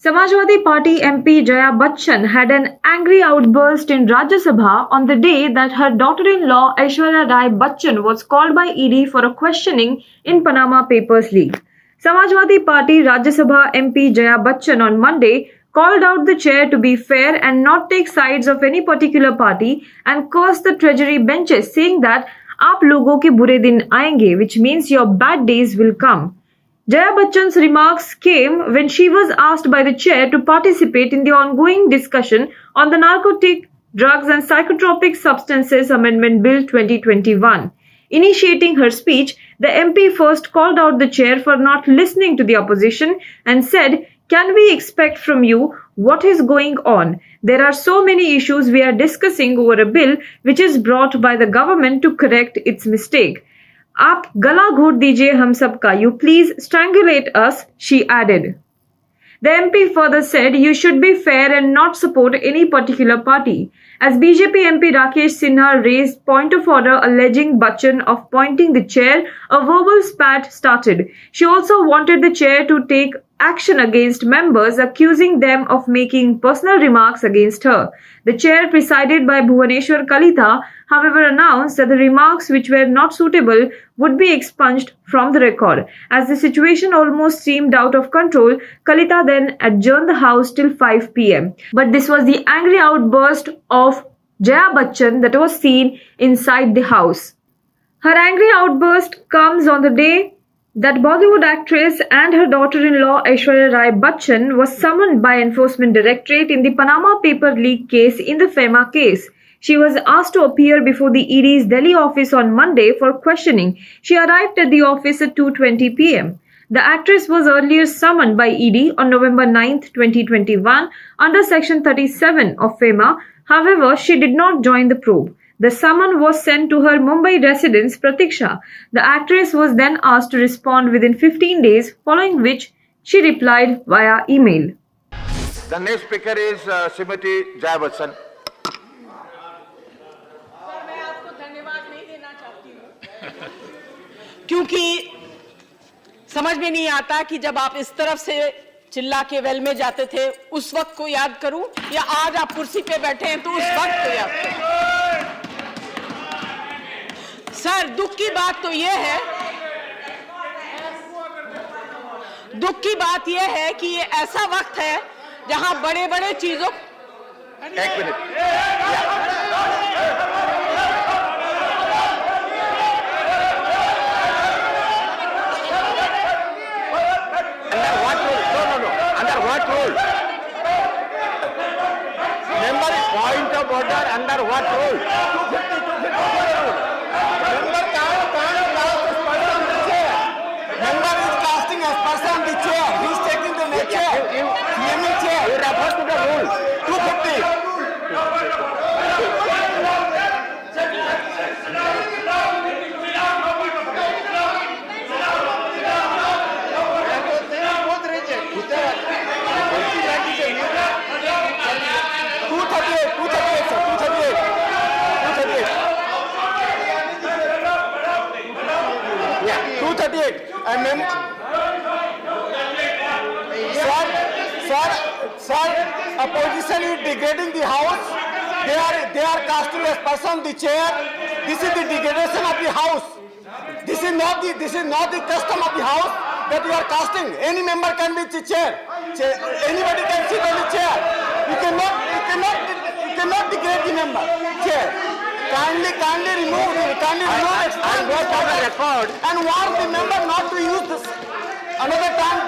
Samajwadi Party MP Jaya Bachchan had an angry outburst in Rajya Sabha on the day that her daughter-in-law Aishwarya Rai Bachchan was called by ED for a questioning in Panama Papers leak. Samajwadi Party Rajya Sabha MP Jaya Bachchan on Monday called out the chair to be fair and not take sides of any particular party and cursed the treasury benches, saying that "Aap logo ke bure din aayenge," which means your bad days will come. Jaya Bachchan's remarks came when she was asked by the chair to participate in the ongoing discussion on the Narcotic Drugs and Psychotropic Substances Amendment Bill 2021. Initiating her speech, the MP first called out the chair for not listening to the opposition and said, "Can we expect from you what is going on? There are so many issues we are discussing over a bill which is brought by the government to correct its mistake. आप गला घोट दीजिए हम सब का, you please strangulate us," she added. The MP further said, "You should be fair and not support any particular party." As BJP MP Rakesh Sinha raised point of order alleging Bachchan of pointing the chair, a verbal spat started. She also wanted the chair to take action against members, accusing them of making personal remarks against her. The chair, presided by Bhuvaneshwar Kalita, however, announced that the remarks which were not suitable would be expunged from the record. As the situation almost seemed out of control, Kalita then adjourned the House till 5 p.m. But this was the angry outburst of Jaya Bachchan that was seen inside the House. Her angry outburst comes on the day that Bollywood actress and her daughter-in-law Aishwarya Rai Bachchan was summoned by Enforcement Directorate in the Panama Paper leak case in the FEMA case. She was asked to appear before the ED's Delhi office on Monday for questioning. She arrived at the office at 2:20 p.m. The actress was earlier summoned by ED on November 9, 2021 under Section 37 of FEMA. However, she did not join the probe. The summon was sent to her Mumbai residence Pratiksha. The actress was then asked to respond within 15 days, following which she replied via email. The next speaker is Srimati Jaya Bachchan. मैं आपको धन्यवाद नहीं देना चाहती हूँ क्योंकि समझ में नहीं आता कि जब आप इस तरफ से चिल्ला के वेल में जाते थे उस वक्त को याद करूं या आज आप कुर्सी पे बैठे हैं तो उस वक्त को याद करूं। सर, दुख की बात तो यह है कि ये ऐसा वक्त है जहां बड़े बड़े चीजों एक minute Under what rule? Member, point of order, under what rule? 250 rule. Member is casting as person on the chair. He is taking the chair. Claiming chair. You refer to the rule. 250. Sir, opposition is degrading the house. They are casting as person on the chair. This is the degradation of the house. This is not the custom of the house that you are casting. Any member can be the chair. Anybody can sit on the chair. You cannot degrade the member. Chair. Kindly remove it. And go for the record. And warn the member not to use this. Another time,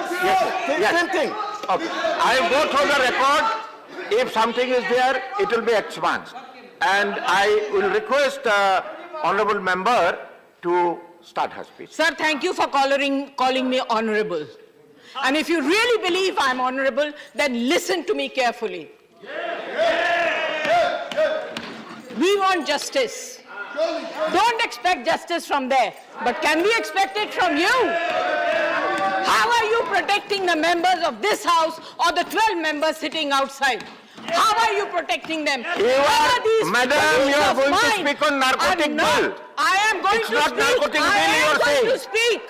same thing. Okay. I will go through the record. If something is there, it will be expunged. And I will request honorable member to start her speech. Sir, thank you for calling me honorable. And if you really believe I'm honorable, then listen to me carefully. We want justice. Don't expect justice from there. But can we expect it from you? How are you protecting the members of this house or the 12 members sitting outside? How are you protecting them? Madam, you are going to speak on narcotic bill. I am going to speak. I am going to speak.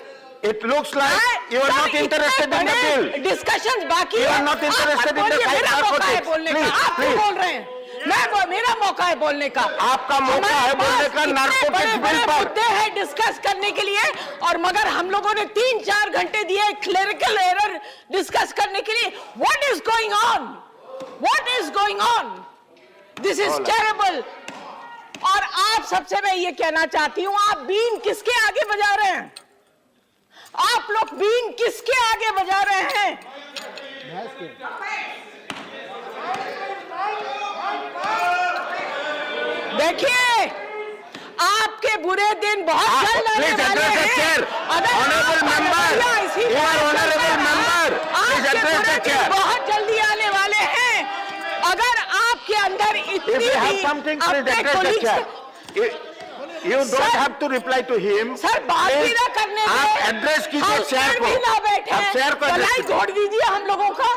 It looks like you are not interested in the bill. Discussions बाकी You है। are not आप interested in the बोलिए, मेरा narcotics. मौका है बोलने का। Please, आप क्यों please. बोल रहे हैं? मेरा मौका है बोलने का। आपका मौका है बोलने का नारकोटिक्स बिल पर। मुद्दे हैं डिस्कस करने के लिए, और मगर हम लोगों ने 3-4 घंटे दिए क्लेरिकल एरर डिस्कस करने के लिए। What is going on? What is going on? This is terrible. और आप सबसे मैं ये कहना चाहती हूं, आप बीन किसके आगे बजा रहे हैं? आप लोग बीन किसके आगे बजा रहे हैं? देखिए, आपके बुरे दिन बहुत जल्द आने Please वाले address the हैं। chair. अगर Honorable आप member. रवैया इसी You are तरह honorable चलता रहा, member. Please आपके address बुरे the दिन chair. बहुत जल्दी आने वाले हैं। अगर आपके अंदर If इतनी you have भी something, please अपने address the colleagues chair. You don't Sir, have to reply to him. Sir बात भी Please, ना करने आप दें। एड्रेस कीजिए हाउस शेयर में को। भी ना बैठे आप शेयर को चलाई एड्रेस छोड़ दीजिए हम लोगों का।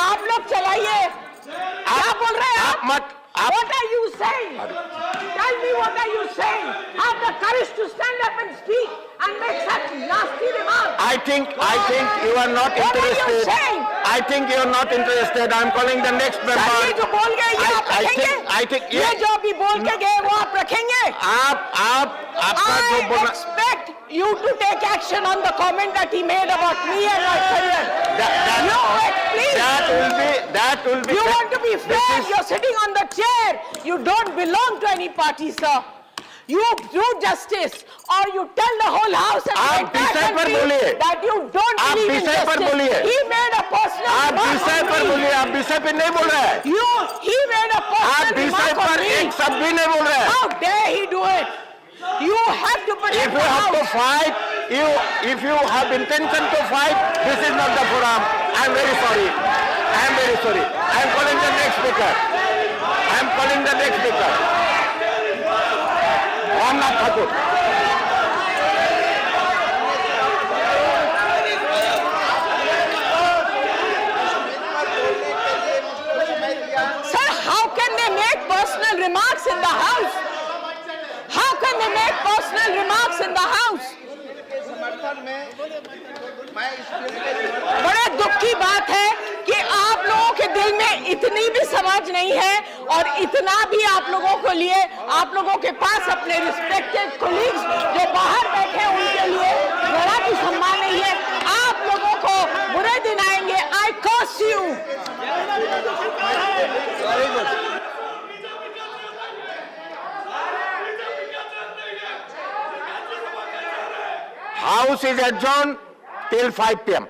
आप लोग चलाइए। क्या बोल रहे हैं आप? What are you saying? Tell me, what are you saying? Have the courage to stand up and speak and make such nasty remarks. I think you are not What are you interested. saying? I think you are not interested. I'm calling the next sir, member. ये जो बोल गए ये आप रखेंगे? I think ये जो अभी बोल के गए वो आप रखेंगे? आपका जो I बोलना expect you to take action on the comment that he made about me and my career. Please. that will be You want to be This fair? is- You're sitting on the chair. You don't belong to any party, sir. You do justice, or you tell the whole house and the आप entire विषय पर country बोलिए। that you don't आप believe in विषय पर justice. बोलिए। He made a personal आप remark विषय on पर me. बोलिए। आप विषय पे नहीं बोल रहे हैं। He made a आप personal विषय remark पर on me. एक शब्द भी नहीं बोल रहे हैं। How dare he do it? You have to protect If you the have to house. fight, if you have intention to fight, this is not the forum. I am very sorry. I am very sorry. I am calling the next speaker. I am calling the next speaker. Ramnath Thakur. Sir, how can they make personal remarks in the house? How can they make personal remarks in the house? बड़े दुख की बात है कि आप लोगों के दिल में इतनी भी समझ नहीं है, और इतना भी आप लोगों को लिए, आप लोगों के पास अपने रिस्पेक्टेड कोलीग्स जो बाहर बैठे हैं उनके लिए जरा भी सम्मान नहीं है। आप लोगों को बुरे दिन आएंगे। I curse you. House is adjourned till 5 p.m.